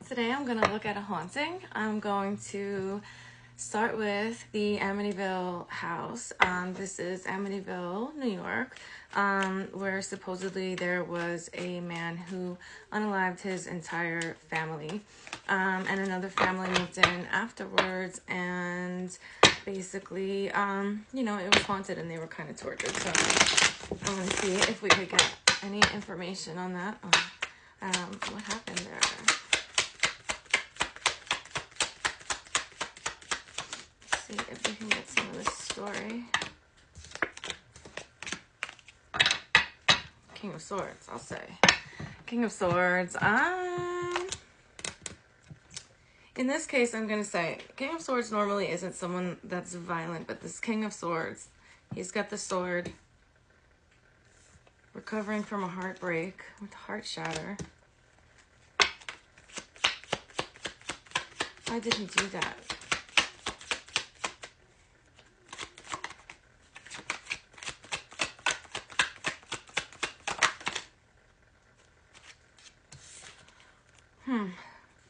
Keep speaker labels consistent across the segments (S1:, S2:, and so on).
S1: Today I'm going to look at a haunting. I'm going to start with the Amityville house. This is Amityville, New York, where supposedly there was a man who unalived his entire family, and another family moved in afterwards, and basically, it was haunted and they were kind of tortured. So I'm going to see if we could get any information on that. What happened there? See if we can get some of this story. King of Swords, I'll say. King of Swords. In this case, I'm going to say King of Swords normally isn't someone that's violent, but this King of Swords, he's got the sword, recovering from a heartbreak with heart shatter. Why did he do that?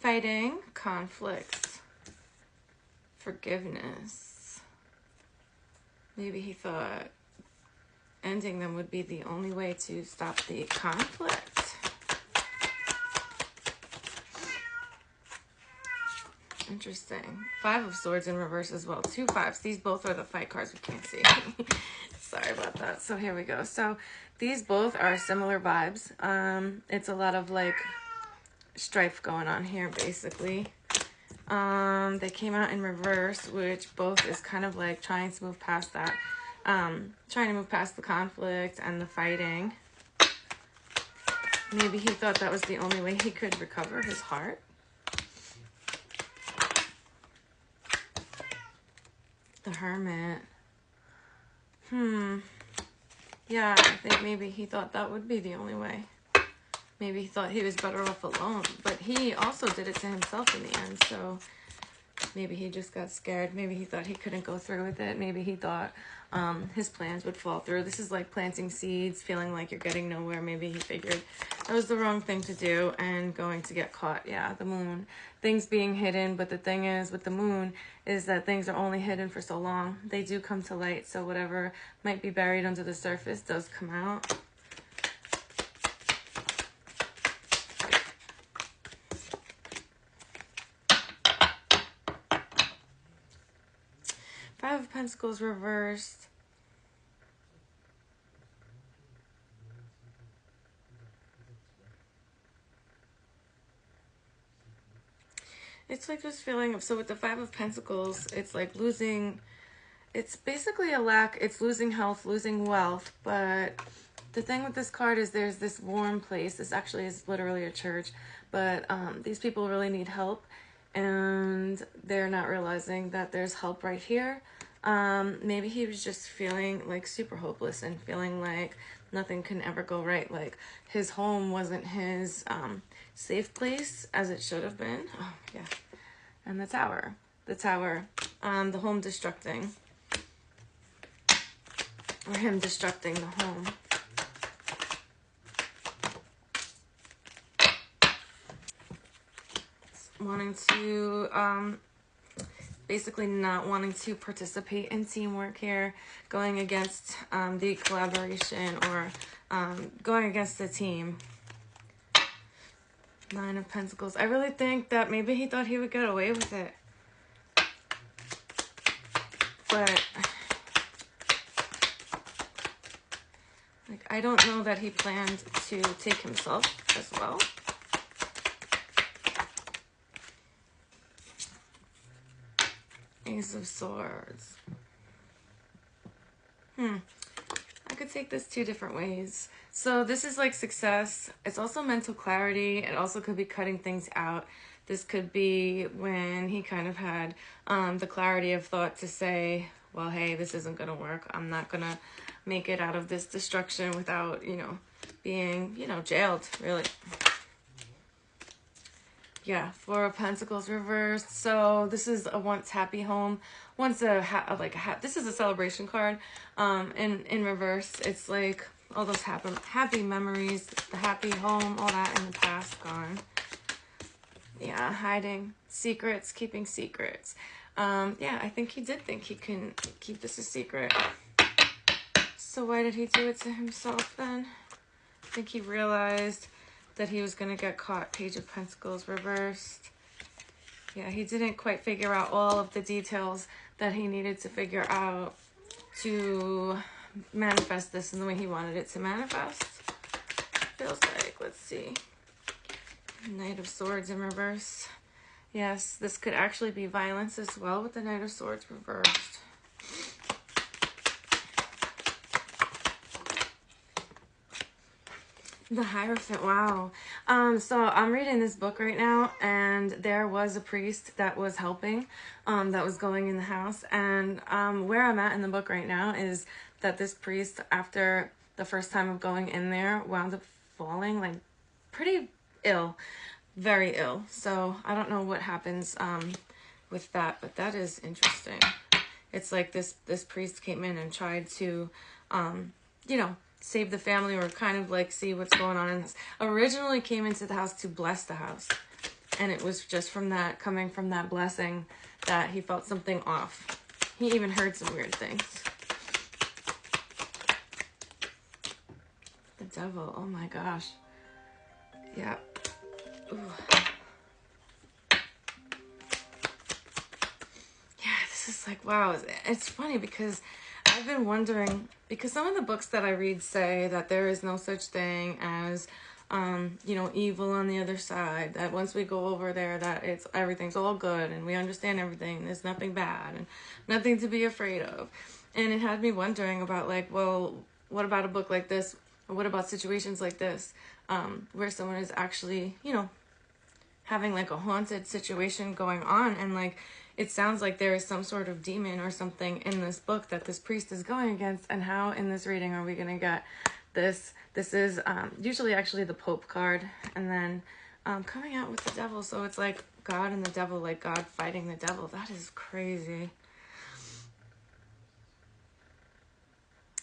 S1: Fighting, conflicts, forgiveness. Maybe he thought ending them would be the only way to stop the conflict. Interesting. Five of Swords in reverse as well. 2 5s. These both are the fight cards we can't see. Sorry about that. So here we go. So these both are similar vibes. It's a lot of like strife going on here, basically. They came out in reverse, which both is kind of like trying to move past that. Trying to move past the conflict and the fighting. Maybe he thought that was the only way he could recover his heart. The Hermit. Yeah, I think maybe he thought that would be the only way. Maybe he thought he was better off alone, but he also did it to himself in the end, so maybe he just got scared. Maybe he thought he couldn't go through with it. Maybe he thought his plans would fall through. This is like planting seeds, feeling like you're getting nowhere. Maybe he figured that was the wrong thing to do and going to get caught. Yeah, the moon. Things being hidden, but the thing is with the moon is that things are only hidden for so long. They do come to light, so whatever might be buried under the surface does come out. Five of Pentacles reversed. It's like this feeling of, so with the Five of Pentacles, it's like losing, it's basically a lack, it's losing health, losing wealth, but the thing with this card is there's this warm place. This actually is literally a church, but these people really need help, and they're not realizing that there's help right here. Maybe he was just feeling like super hopeless and feeling like nothing can ever go right. Like his home wasn't his safe place as it should have been. Oh yeah. And the tower, the home destructing, or him destructing the home. Wanting to, basically not wanting to participate in teamwork here, going against the collaboration, or going against the team. Nine of Pentacles. I really think that maybe he thought he would get away with it. But like, I don't know that he planned to take himself as well. Ace of Swords. I could take this 2 different ways. So this is like success. It's also mental clarity. It also could be cutting things out. This could be when he kind of had the clarity of thought to say, well, hey, this isn't going to work. I'm not going to make it out of this destruction without, being, jailed, really. Yeah, Four of Pentacles reversed. So this is a once happy home. Once this is a celebration card. In reverse, it's like all those happy memories, the happy home, all that in the past gone. Yeah, hiding secrets, keeping secrets. Yeah, I think he did think he can keep this a secret. So why did he do it to himself then? I think he realized that he was going to get caught. Page of Pentacles reversed. Yeah, he didn't quite figure out all of the details that he needed to figure out to manifest this in the way he wanted it to manifest. Feels like, let's see. Knight of Swords in reverse. Yes, this could actually be violence as well with the Knight of Swords reversed. The Hierophant, wow. So I'm reading this book right now, and there was a priest that was helping, that was going in the house. And where I'm at in the book right now is that this priest, after the first time of going in there, wound up falling, like, pretty ill. Very ill. So I don't know what happens with that, but that is interesting. It's like this priest came in and tried to, you know, save the family, or kind of like see what's going on in this. Originally came into the house to bless the house, and it was just from that, coming from that blessing, that he felt something off. He even heard some weird things. The Devil, oh my gosh. Yeah. Ooh. Yeah, this is like, wow. It's funny because I've been wondering, because some of the books that I read say that there is no such thing as, you know, evil on the other side, that once we go over there, that everything's all good and we understand everything, there's nothing bad and nothing to be afraid of. And it had me wondering about, like, well, what about a book like this? Or what about situations like this, where someone is actually, you know, having like a haunted situation going on, and like it sounds like there is some sort of demon or something in this book that this priest is going against. And how in this reading are we going to get this? This is usually actually the Pope card, and then coming out with the Devil. So it's like God and the Devil, like God fighting the devil. That is crazy.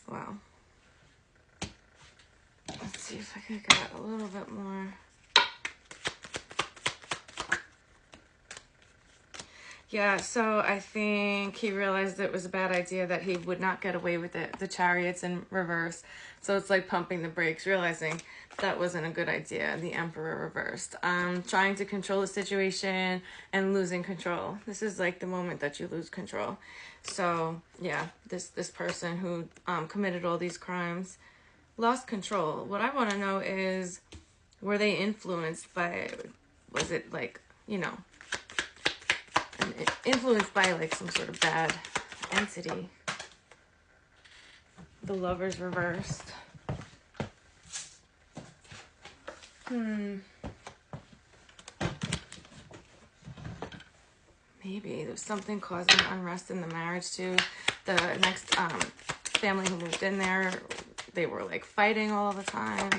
S1: Wow. Let's see if I can get a little bit more. Yeah, so I think he realized it was a bad idea, that he would not get away with it. The Chariot's in reverse. So it's like pumping the brakes, realizing that wasn't a good idea. The Emperor reversed. Trying to control the situation and losing control. This is like the moment that you lose control. So yeah, this person who committed all these crimes lost control. What I want to know is, were they influenced by, was it like, you know, influenced by like some sort of bad entity? The Lover's reversed. Maybe there's something causing unrest in the marriage too. The next family who moved in there, they were like fighting all the time.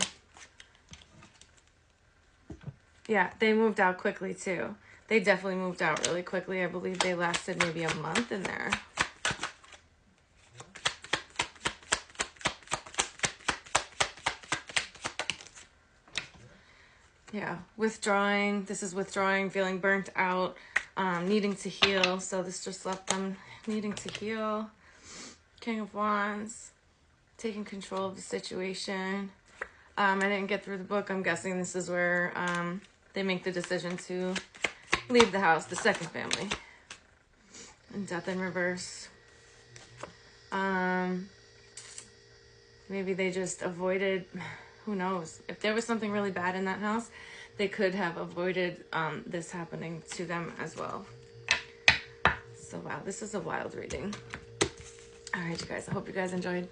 S1: Yeah, they moved out quickly too. They definitely moved out really quickly. I believe they lasted maybe a month in there. Yeah, withdrawing. This is withdrawing, feeling burnt out, needing to heal. So this just left them needing to heal. King of Wands, taking control of the situation. I didn't get through the book. I'm guessing this is where they make the decision to leave the house, the second family. And Death in reverse. Maybe they just avoided, who knows? If there was something really bad in that house, they could have avoided this happening to them as well. So wow, this is a wild reading. All right, you guys, I hope you guys enjoyed.